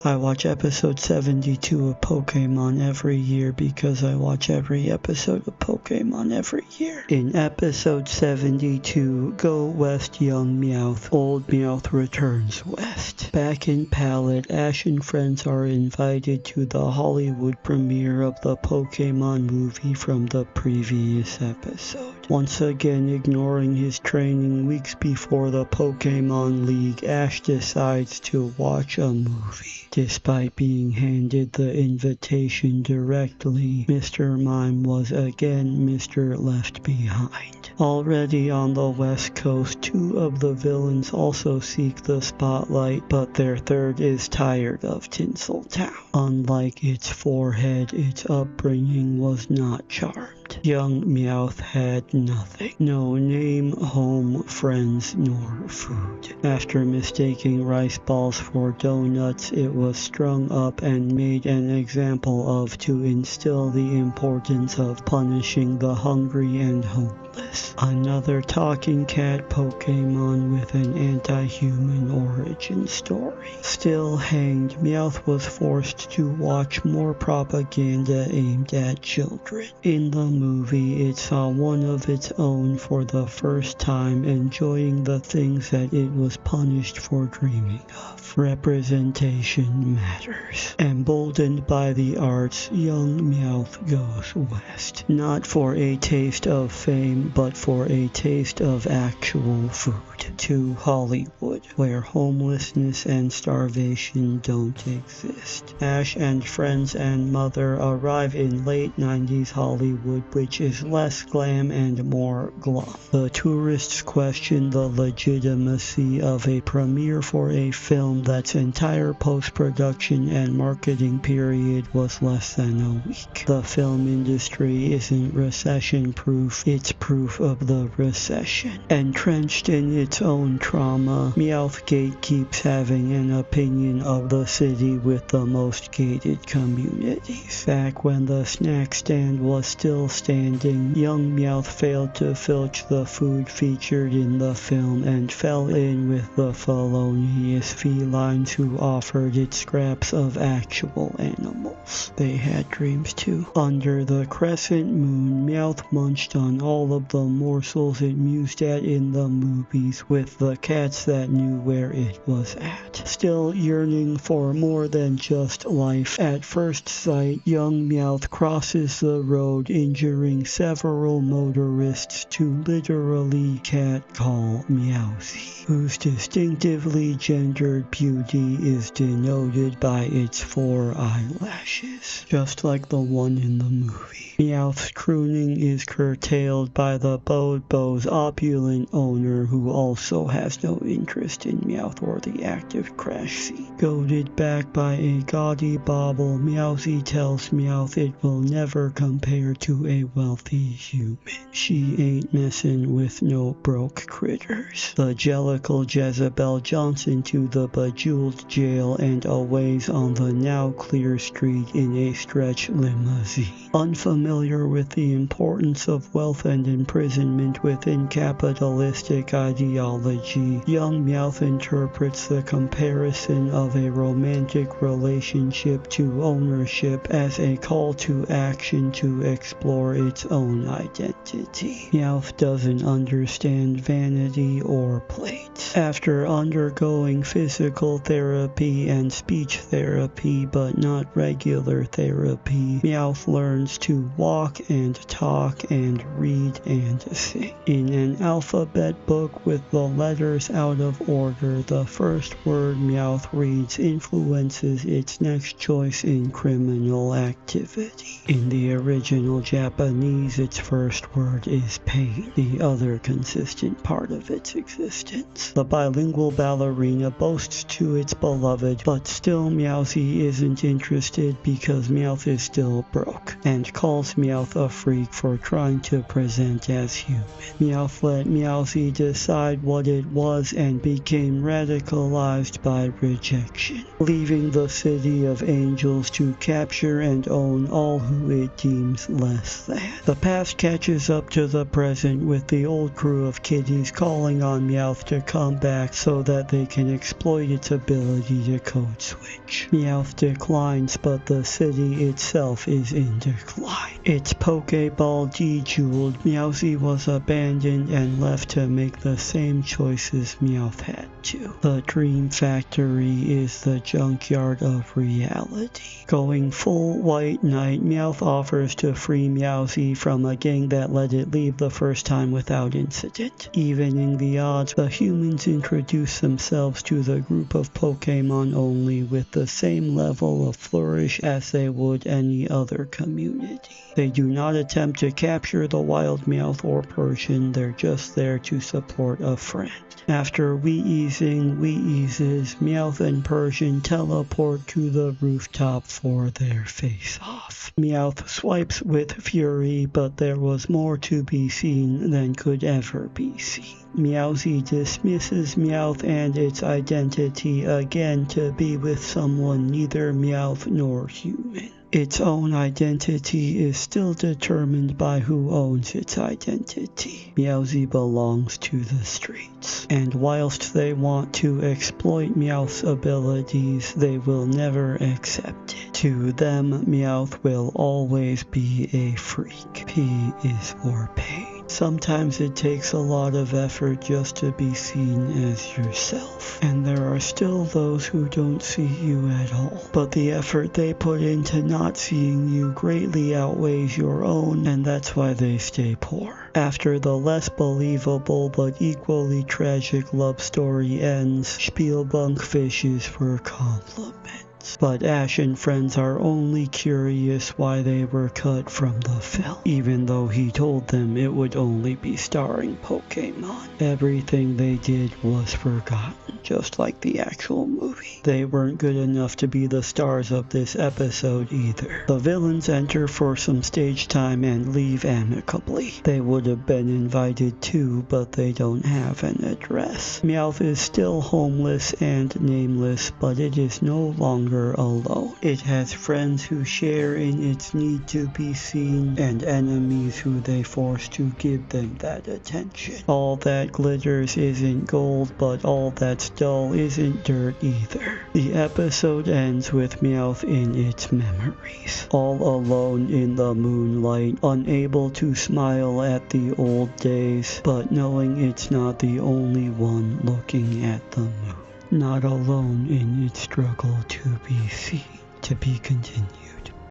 I watch episode 72 of Pokémon every year because I watch every episode of Pokémon every year. In episode 72, Go West Young Meowth, Old Meowth returns west. Back in Pallet, Ash and friends are invited to the Hollywood premiere of the Pokémon movie from the previous episode. Once again ignoring his training weeks before the Pokémon League, Ash decides to watch a movie. Despite being handed the invitation directly, Mr. Mime was again Mr. Left Behind. Already on the West Coast, two of the villains also seek the spotlight, but their third is tired of Tinseltown. Unlike its forehead, its upbringing was not charmed. Young Meowth had nothing. No name, home, friends, nor food. After mistaking rice balls for donuts, it was strung up and made an example of to instill the importance of punishing the hungry and homeless. Another talking cat Pokémon with an anti-human origin story. Still hanged, Meowth was forced to watch more propaganda aimed at children. In the movie, it saw one of its own for the first time enjoying the things that it was punished for dreaming of. Representation matters. Emboldened by the arts, young Meowth goes west. Not for a taste of fame, but for a taste of actual food. To Hollywood, where homelessness and starvation don't exist. Ash and friends and mother arrive in late 90s Hollywood, which is less glam and more glum. The tourists question the legitimacy of a premiere for a film that's entire post-production and marketing period was less than a week. The film industry isn't recession-proof, it's proof of the recession. Entrenched in its own trauma, Meowth Gate keeps having an opinion of the city with the most gated communities. Back when the snack stand was still standing, young Meowth failed to filch the food featured in the film and fell in with the felonious felines who offered it scraps of actual animals. They had dreams too. Under the crescent moon, Meowth munched on all of the morsels it mused at in the movies with the cats that knew where it was at. Still yearning for more than just life, at first sight, young Meowth crosses the road, injuring several motorists to literally catcall Meowthy, whose distinctively gendered beauty is denoted by its 4 eyelashes, just like the one in the movie. Meowth's crooning is curtailed by the Bobo's opulent owner, who also has no interest in Meowth or the active crash scene. Goaded back by a gaudy bauble, Meowthy tells Meowth it will never compare to a wealthy human. She ain't messin' with no broke critters. The Jellicle Jezebel jumps into the bejeweled jail and aways on the now clear street in a stretch limousine. Unfamiliar with the importance of wealth and imprisonment within capitalistic ideology, young Meowth interprets the comparison of a romantic relationship to ownership as a call to action to explore its own identity. Meowth doesn't understand vanity or plates. After undergoing physical therapy and speech therapy, but not regular therapy, Meowth learns to walk and talk and read and sing. In an alphabet book with the letters out of order, the first word Meowth reads influences its next choice in criminal activity. In the original Japanese, its first word is pain, the other consistent part of its existence. The bilingual ballerina boasts to its beloved, but still Meowthy isn't interested because Meowth is still broke, and calls Meowth a freak for trying to present weren't as human. Meowth let Meowthy decide what it was and became radicalized by rejection, leaving the City of Angels to capture and own all who it deems less than. The past catches up to the present, with the old crew of kitties calling on Meowth to come back so that they can exploit its ability to code switch. Meowth declines, but the city itself is in decline. Its Pokeball dejeweled, Meowthy was abandoned and left to make the same choices Meowth had to. The Dream Factory is the junkyard of reality. Going full White Knight, Meowth offers to free Meowthy from a gang that let it leave the first time without incident. Evening the odds, the humans introduce themselves to the group of Pokémon only with the same level of flourish as they would any other community. They do not attempt to capture the wild Meowth or Persian, they're just there to support a friend. After Wheezing Wheezes, Meowth and Persian teleport to the rooftop for their face-off. Meowth swipes with fury, but there was more to be seen than could ever be seen. Meowthy dismisses Meowth and its identity again to be with someone neither Meowth nor human. Its own identity is still determined by who owns its identity. Meowthy belongs to the streets, and whilst they want to exploit Meowth's abilities, they will never accept it. To them, Meowth will always be a freak. P is for pain. Sometimes it takes a lot of effort just to be seen as yourself, and there are still those who don't see you at all. But the effort they put into not seeing you greatly outweighs your own, and that's why they stay poor. After the less believable but equally tragic love story ends, Spielbunk fishes for compliments. But Ash and friends are only curious why they were cut from the film, even though he told them it would only be starring Pokémon. Everything they did was forgotten, just like the actual movie. They weren't good enough to be the stars of this episode either. The villains enter for some stage time and leave amicably. They would have been invited too, but they don't have an address. Meowth is still homeless and nameless, but it is no longer alone. It has friends who share in its need to be seen, and enemies who they force to give them that attention. All that glitters isn't gold, but all that's dull isn't dirt either. The episode ends with Meowth in its memories, all alone in the moonlight, unable to smile at the old days, but knowing it's not the only one looking at the moon. Not alone in its struggle to be seen. To be continued.